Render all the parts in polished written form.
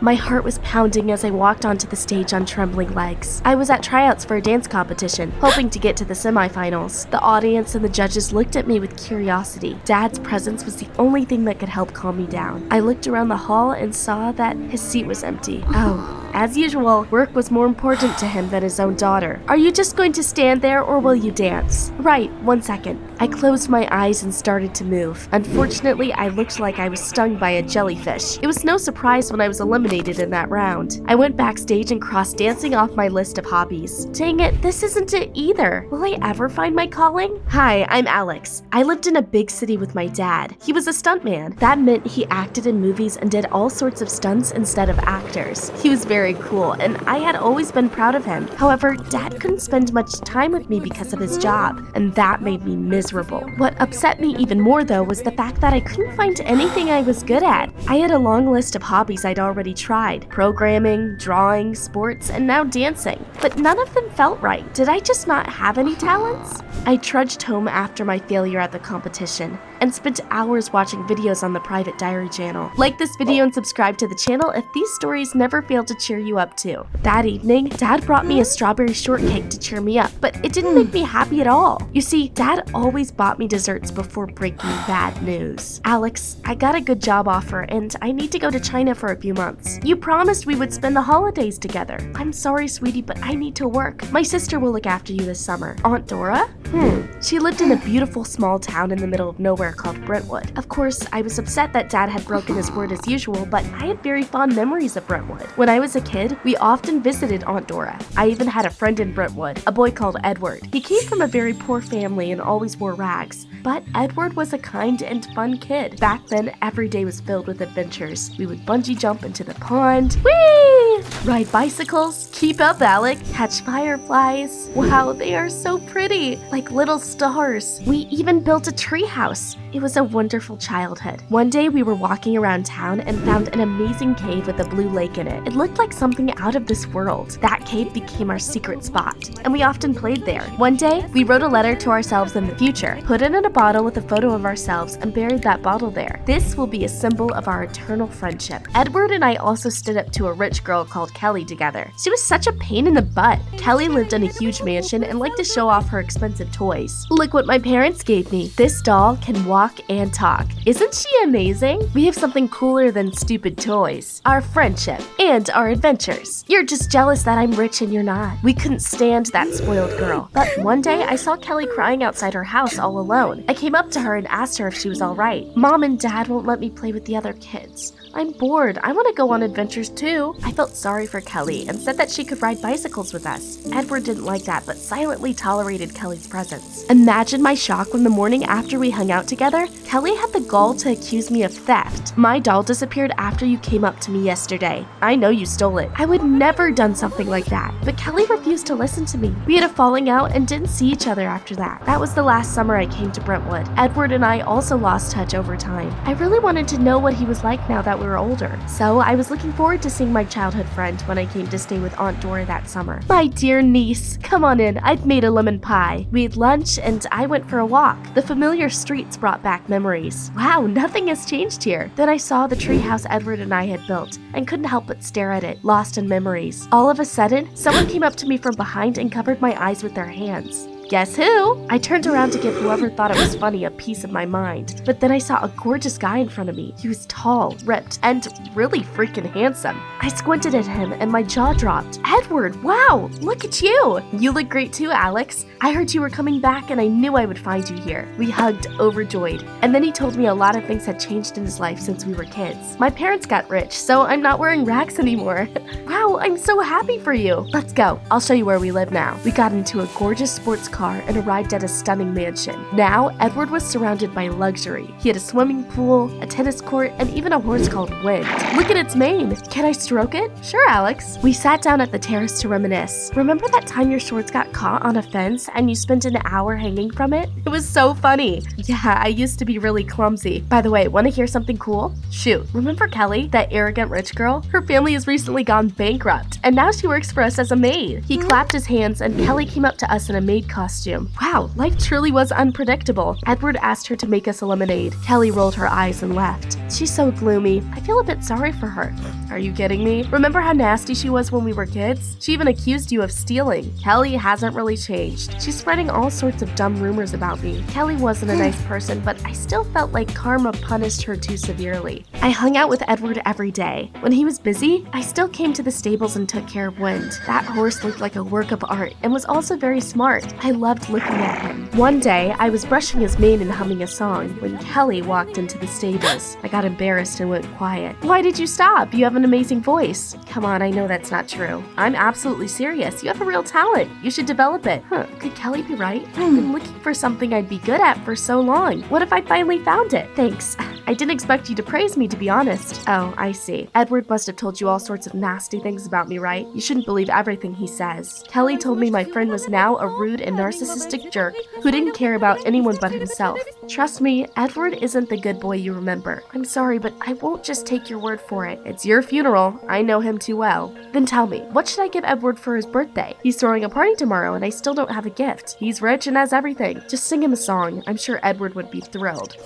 My heart was pounding as I walked onto the stage on trembling legs. I was at tryouts for a dance competition, hoping to get to the semifinals. The audience and the judges looked at me with curiosity. Dad's presence was the only thing that could help calm me down. I looked around the hall and saw that his seat was empty. Oh. As usual, work was more important to him than his own daughter. Are you just going to stand there or will you dance? Right, 1 second. I closed my eyes and started to move. Unfortunately, I looked like I was stung by a jellyfish. It was no surprise when I was eliminated in that round. I went backstage and crossed dancing off my list of hobbies. Dang it, this isn't it either. Will I ever find my calling? Hi, I'm Alex. I lived in a big city with my dad. He was a stuntman. That meant he acted in movies and did all sorts of stunts instead of actors. He was very cool, and I had always been proud of him. However, Dad couldn't spend much time with me because of his job, and that made me miserable. What upset me even more, though, was the fact that I couldn't find anything I was good at. I had a long list of hobbies I'd already tried: programming, drawing, sports, and now dancing. But none of them felt right. Did I just not have any talents? I trudged home after my failure at the competition and spent hours watching videos on the private diary channel. Like this video and subscribe to the channel if these stories never fail to cheer you up too. That evening, Dad brought me a strawberry shortcake to cheer me up, but it didn't make me happy at all. You see, Dad always bought me desserts before breaking bad news. Alex, I got a good job offer and I need to go to China for a few months. You promised we would spend the holidays together. I'm sorry, sweetie, but I need to work. My sister will look after you this summer. Aunt Dora? She lived in a beautiful small town in the middle of nowhere called Brentwood. Of course, I was upset that Dad had broken his word as usual, but I had very fond memories of Brentwood. When I was a kid, we often visited Aunt Dora. I even had a friend in Brentwood, a boy called Edward. He came from a very poor family and always wore rags. But Edward was a kind and fun kid. Back then, every day was filled with adventures. We would bungee jump into the pond, whee! Ride bicycles, keep up Alec, catch fireflies. Wow, they are so pretty, like little stars. We even built a tree house. It was a wonderful childhood. One day we were walking around town and found an amazing cave with a blue lake in it. It looked like something out of this world. That cave became our secret spot, and we often played there. One day, we wrote a letter to ourselves in the future, put it in a bottle with a photo of ourselves, and buried that bottle there. This will be a symbol of our eternal friendship. Edward and I also stood up to a rich girl called Kelly together. She was such a pain in the butt. Kelly lived in a huge mansion and liked to show off her expensive toys. Look what my parents gave me. This doll can walk and talk. Isn't she amazing? We have something cooler than stupid toys. Our friendship and our adventures. You're just jealous that I'm rich and you're not. We couldn't stand that spoiled girl. But one day I saw Kelly crying outside her house all alone. I came up to her and asked her if she was all right. Mom and Dad won't let me play with the other kids. I'm bored. I want to go on adventures too. I felt sorry for Kelly and said that she could ride bicycles with us. Edward didn't like that, but silently tolerated Kelly's presence. Imagine my shock when the morning after we hung out together, Kelly had the gall to accuse me of theft. My doll disappeared after you came up to me yesterday. I know you stole it. I would never done something like that, but Kelly refused to listen to me. We had a falling out and didn't see each other after that. That was the last summer I came to Brentwood. Edward and I also lost touch over time. I really wanted to know what he was like now that we were older, so I was looking forward to seeing my childhood friend when I came to stay with Aunt Dora that summer. My dear niece, come on in. I've made a lemon pie. We had lunch and I went for a walk. The familiar streets brought back memories. Wow, nothing has changed here. Then I saw the treehouse Edward and I had built and couldn't help but stare at it, lost in memories. All of a sudden, someone came up to me from behind and covered my eyes with their hands. Guess who? I turned around to give whoever thought it was funny a piece of my mind. But then I saw a gorgeous guy in front of me. He was tall, ripped, and really freaking handsome. I squinted at him and my jaw dropped. Edward, wow, look at you. You look great too, Alex. I heard you were coming back and I knew I would find you here. We hugged, overjoyed. And then he told me a lot of things had changed in his life since we were kids. My parents got rich, so I'm not wearing rags anymore. Wow, I'm so happy for you. Let's go. I'll show you where we live now. We got into a gorgeous sports car and arrived at a stunning mansion. Now, Edward was surrounded by luxury. He had a swimming pool, a tennis court, and even a horse called Wind. Look at its mane. Can I stroke it? Sure, Alex. We sat down at the terrace to reminisce. Remember that time your shorts got caught on a fence and you spent an hour hanging from it? It was so funny. Yeah, I used to be really clumsy. By the way, want to hear something cool? Shoot, remember Kelly, that arrogant rich girl? Her family has recently gone bankrupt, and now she works for us as a maid. He clapped his hands and Kelly came up to us in a maid costume costume. Wow, life truly was unpredictable. Edward asked her to make us a lemonade. Kelly rolled her eyes and left. She's so gloomy. I feel a bit sorry for her. Are you kidding me? Remember how nasty she was when we were kids? She even accused you of stealing. Kelly hasn't really changed. She's spreading all sorts of dumb rumors about me. Kelly wasn't a nice person, but I still felt like karma punished her too severely. I hung out with Edward every day. When he was busy, I still came to the stables and took care of Wind. That horse looked like a work of art and was also very smart. I loved looking at him. One day, I was brushing his mane and humming a song when Kelly walked into the stables. I got embarrassed and went quiet. Why did you stop? You have an amazing voice. Come on, I know that's not true. I'm absolutely serious. You have a real talent. You should develop it. Could Kelly be right? I've been looking for something I'd be good at for so long. What if I finally found it? Thanks. I didn't expect you to praise me, to be honest. Oh, I see. Edward must have told you all sorts of nasty things about me, right? You shouldn't believe everything he says. Kelly told me my friend was now a rude and narcissistic jerk who didn't care about anyone but himself. Trust me, Edward isn't the good boy you remember. I'm sorry, but I won't just take your word for it. It's your funeral. I know him too well. Then tell me, what should I give Edward for his birthday? He's throwing a party tomorrow and I still don't have a gift. He's rich and has everything. Just sing him a song. I'm sure Edward would be thrilled.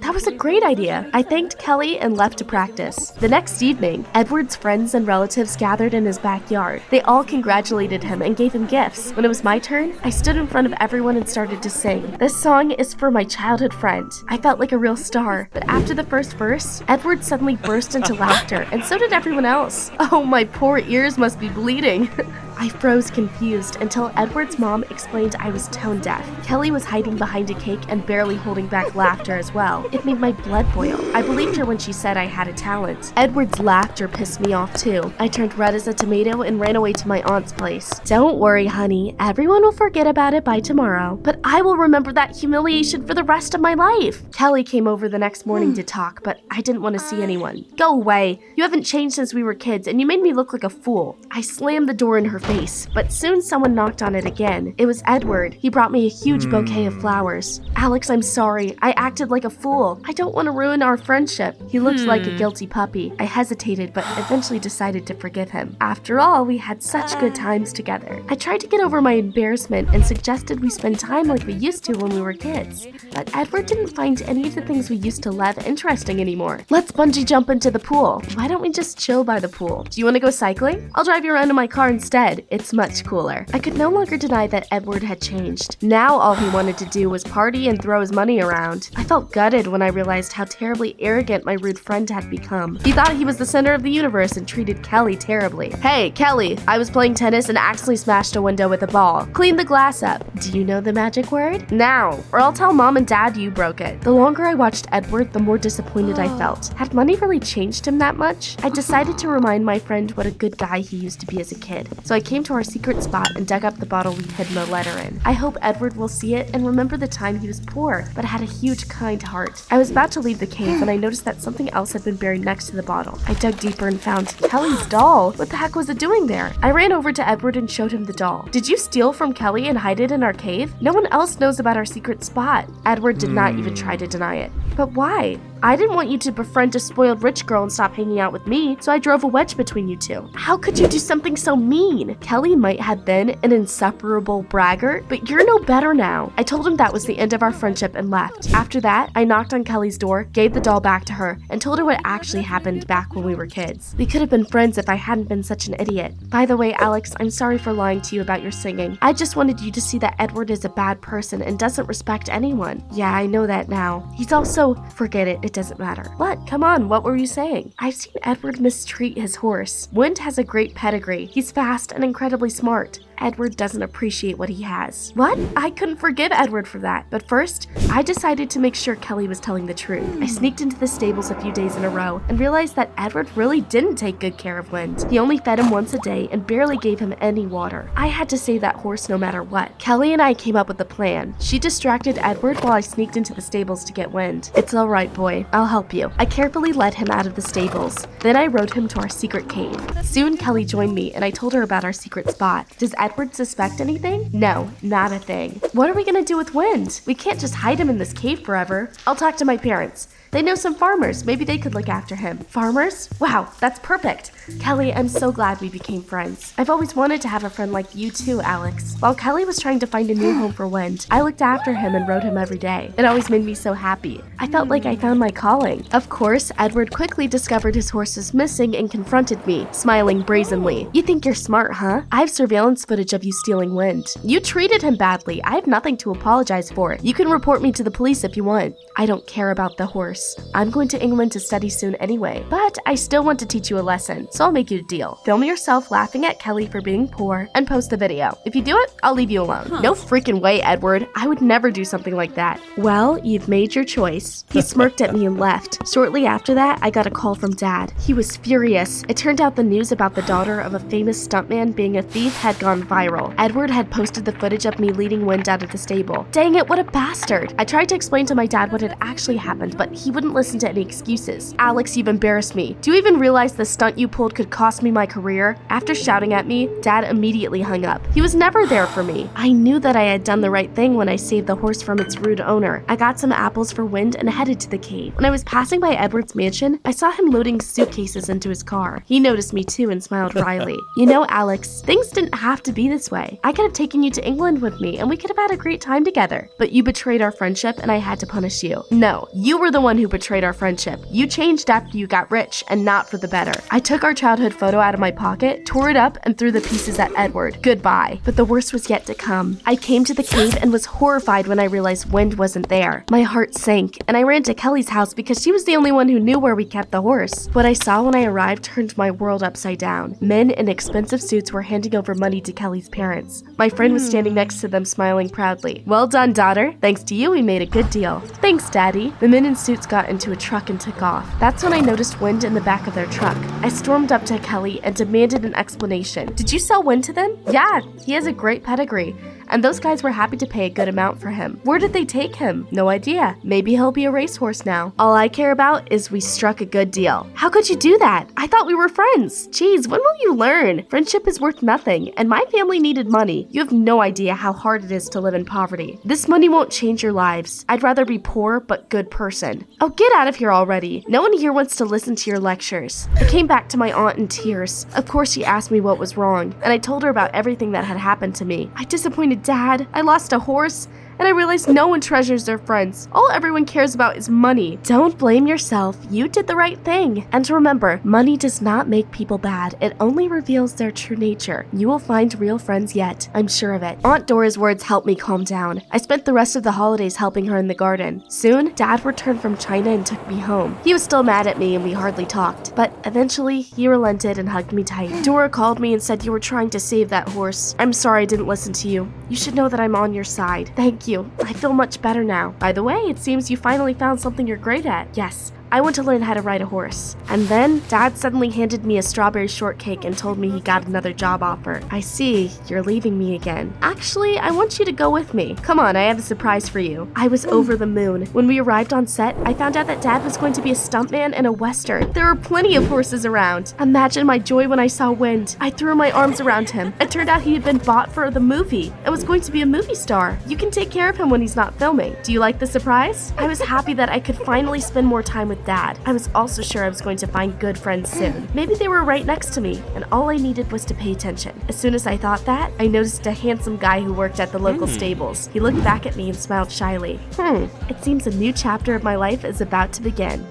That was a great idea. I thanked Kelly and left to practice. The next evening, Edward's friends and relatives gathered in his backyard. They all congratulated him and gave him gifts. When it was my turn, I stood in front of everyone and started to sing. This song is for my childhood friend. I felt like a real star, but after the first verse, Edward suddenly burst into laughter, and so did everyone else. Oh, my poor ears must be bleeding. I froze confused until Edward's mom explained I was tone deaf. Kelly was hiding behind a cake and barely holding back laughter as well. It made my blood boil. I believed her when she said I had a talent. Edward's laughter pissed me off too. I turned red as a tomato and ran away to my aunt's place. Don't worry, honey. Everyone will forget about it by tomorrow. But I will remember that humiliation for the rest of my life. Kelly came over the next morning to talk, but I didn't want to see anyone. Go away. You haven't changed since we were kids, and you made me look like a fool. I slammed the door in her face, but soon someone knocked on it again. It was Edward. He brought me a huge bouquet of flowers. Alex, I'm sorry. I acted like a fool. I don't want to ruin our friendship. He looked like a guilty puppy. I hesitated, but eventually decided to forgive him. After all, we had such good times together. I tried to get over my embarrassment and suggested we spend time like we used to when we were kids. But Edward didn't find any of the things we used to love interesting anymore. Let's bungee jump into the pool. Why don't we just chill by the pool? Do you want to go cycling? I'll drive you around in my car instead. It's much cooler. I could no longer deny that Edward had changed. Now all he wanted to do was party and throw his money around. I felt gutted when I realized how terribly arrogant my rude friend had become. He thought he was the center of the universe and treated Kelly terribly. Hey, Kelly, I was playing tennis and accidentally smashed a window with a ball. Clean the glass up. Do you know the magic word? Now, or I'll tell mom and dad you broke it. The longer I watched Edward, the more disappointed I felt. Had money really changed him that much? I decided to remind my friend what a good guy he used to be as a kid. So I came to our secret spot and dug up the bottle we'd hidden the letter in. I hope Edward will see it and remember the time he was poor, but had a huge kind heart. I was about to leave the cave when I noticed that something else had been buried next to the bottle. I dug deeper and found Kelly's doll. What the heck was it doing there? I ran over to Edward and showed him the doll. Did you steal from Kelly and hide it in our cave? No one else knows about our secret spot. Edward did not even try to deny it. But why? I didn't want you to befriend a spoiled rich girl and stop hanging out with me, so I drove a wedge between you two. How could you do something so mean? Kelly might have been an insufferable braggart, but you're no better now. I told him that was the end of our friendship and left. After that, I knocked on Kelly's door, gave the doll back to her, and told her what actually happened back when we were kids. We could have been friends if I hadn't been such an idiot. By the way, Alex, I'm sorry for lying to you about your singing. I just wanted you to see that Edward is a bad person and doesn't respect anyone. Yeah, I know that now. He's also... Forget it, it doesn't matter. What? Come on, what were you saying? I've seen Edward mistreat his horse. Wind has a great pedigree. He's fast and incredibly smart. Edward doesn't appreciate what he has. What? I couldn't forgive Edward for that. But first, I decided to make sure Kelly was telling the truth. I sneaked into the stables a few days in a row and realized that Edward really didn't take good care of Wind. He only fed him once a day and barely gave him any water. I had to save that horse no matter what. Kelly and I came up with a plan. She distracted Edward while I sneaked into the stables to get Wind. It's all right, boy. I'll help you. I carefully led him out of the stables. Then I rode him to our secret cave. Soon Kelly joined me and I told her about our secret spot. Does Edward suspect anything? No, not a thing. What are we gonna do with Wind? We can't just hide him in this cave forever. I'll talk to my parents. They know some farmers. Maybe they could look after him. Farmers? Wow, that's perfect. Kelly, I'm so glad we became friends. I've always wanted to have a friend like you too, Alex. While Kelly was trying to find a new home for Wind, I looked after him and rode him every day. It always made me so happy. I felt like I found my calling. Of course, Edward quickly discovered his horse was missing and confronted me, smiling brazenly. You think you're smart, huh? I have surveillance footage of you stealing Wind. You treated him badly. I have nothing to apologize for. You can report me to the police if you want. I don't care about the horse. I'm going to England to study soon anyway, but I still want to teach you a lesson, so I'll make you a deal. Film yourself laughing at Kelly for being poor and post the video. If you do it, I'll leave you alone. No freaking way, Edward. I would never do something like that. Well, you've made your choice. He smirked at me and left. Shortly after that, I got a call from Dad. He was furious. It turned out the news about the daughter of a famous stuntman being a thief had gone viral. Edward had posted the footage of me leading Wind out of the stable. Dang it, what a bastard. I tried to explain to my dad what had actually happened, but he wouldn't listen to any excuses. Alex, you've embarrassed me. Do you even realize the stunt you pulled could cost me my career? After shouting at me, Dad immediately hung up. He was never there for me. I knew that I had done the right thing when I saved the horse from its rude owner. I got some apples for Wind and headed to the cave. When I was passing by Edward's mansion, I saw him loading suitcases into his car. He noticed me too and smiled wryly. You know, Alex, things didn't have to be this way. I could have taken you to England with me and we could have had a great time together. But you betrayed our friendship and I had to punish you. No, you were the one who betrayed our friendship. You changed after you got rich and not for the better. I took our childhood photo out of my pocket, tore it up, and threw the pieces at Edward. Goodbye. But the worst was yet to come. I came to the cave and was horrified when I realized Wind wasn't there. My heart sank, and I ran to Kelly's house because she was the only one who knew where we kept the horse. What I saw when I arrived turned my world upside down. Men in expensive suits were handing over money to Kelly's parents. My friend was standing next to them smiling proudly. Well done, daughter. Thanks to you, we made a good deal. Thanks, Daddy. The men in suits got into a truck and took off. That's when I noticed Wind in the back of their truck. I stormed up to Kelly and demanded an explanation. Did you sell Wind to them? Yeah, he has a great pedigree. And those guys were happy to pay a good amount for him. Where did they take him? No idea. Maybe he'll be a racehorse now. All I care about is we struck a good deal. How could you do that? I thought we were friends. Jeez, when will you learn? Friendship is worth nothing, and my family needed money. You have no idea how hard it is to live in poverty. This money won't change your lives. I'd rather be poor but good person. Oh, get out of here already. No one here wants to listen to your lectures. I came back to my aunt in tears. Of course, she asked me what was wrong, and I told her about everything that had happened to me. I disappointed Dad. I lost a horse, and I realized no one treasures their friends. All everyone cares about is money. Don't blame yourself. You did the right thing. And remember, money does not make people bad. It only reveals their true nature. You will find real friends yet. I'm sure of it. Aunt Dora's words helped me calm down. I spent the rest of the holidays helping her in the garden. Soon, Dad returned from China and took me home. He was still mad at me and we hardly talked, but eventually he relented and hugged me tight. Dora called me and said you were trying to save that horse. I'm sorry I didn't listen to you. You should know that I'm on your side. Thank you. I feel much better now. By the way, it seems you finally found something you're great at. Yes. I want to learn how to ride a horse. And then, Dad suddenly handed me a strawberry shortcake and told me he got another job offer. I see, you're leaving me again. Actually, I want you to go with me. Come on, I have a surprise for you. I was over the moon. When we arrived on set, I found out that Dad was going to be a stuntman in a western. There were plenty of horses around. Imagine my joy when I saw Wind. I threw my arms around him. It turned out he had been bought for the movie and was going to be a movie star. You can take care of him when he's not filming. Do you like the surprise? I was happy that I could finally spend more time with Dad. I was also sure I was going to find good friends soon. Maybe they were right next to me, and all I needed was to pay attention. As soon as I thought that, I noticed a handsome guy who worked at the local stables. He looked back at me and smiled shyly. It seems a new chapter of my life is about to begin.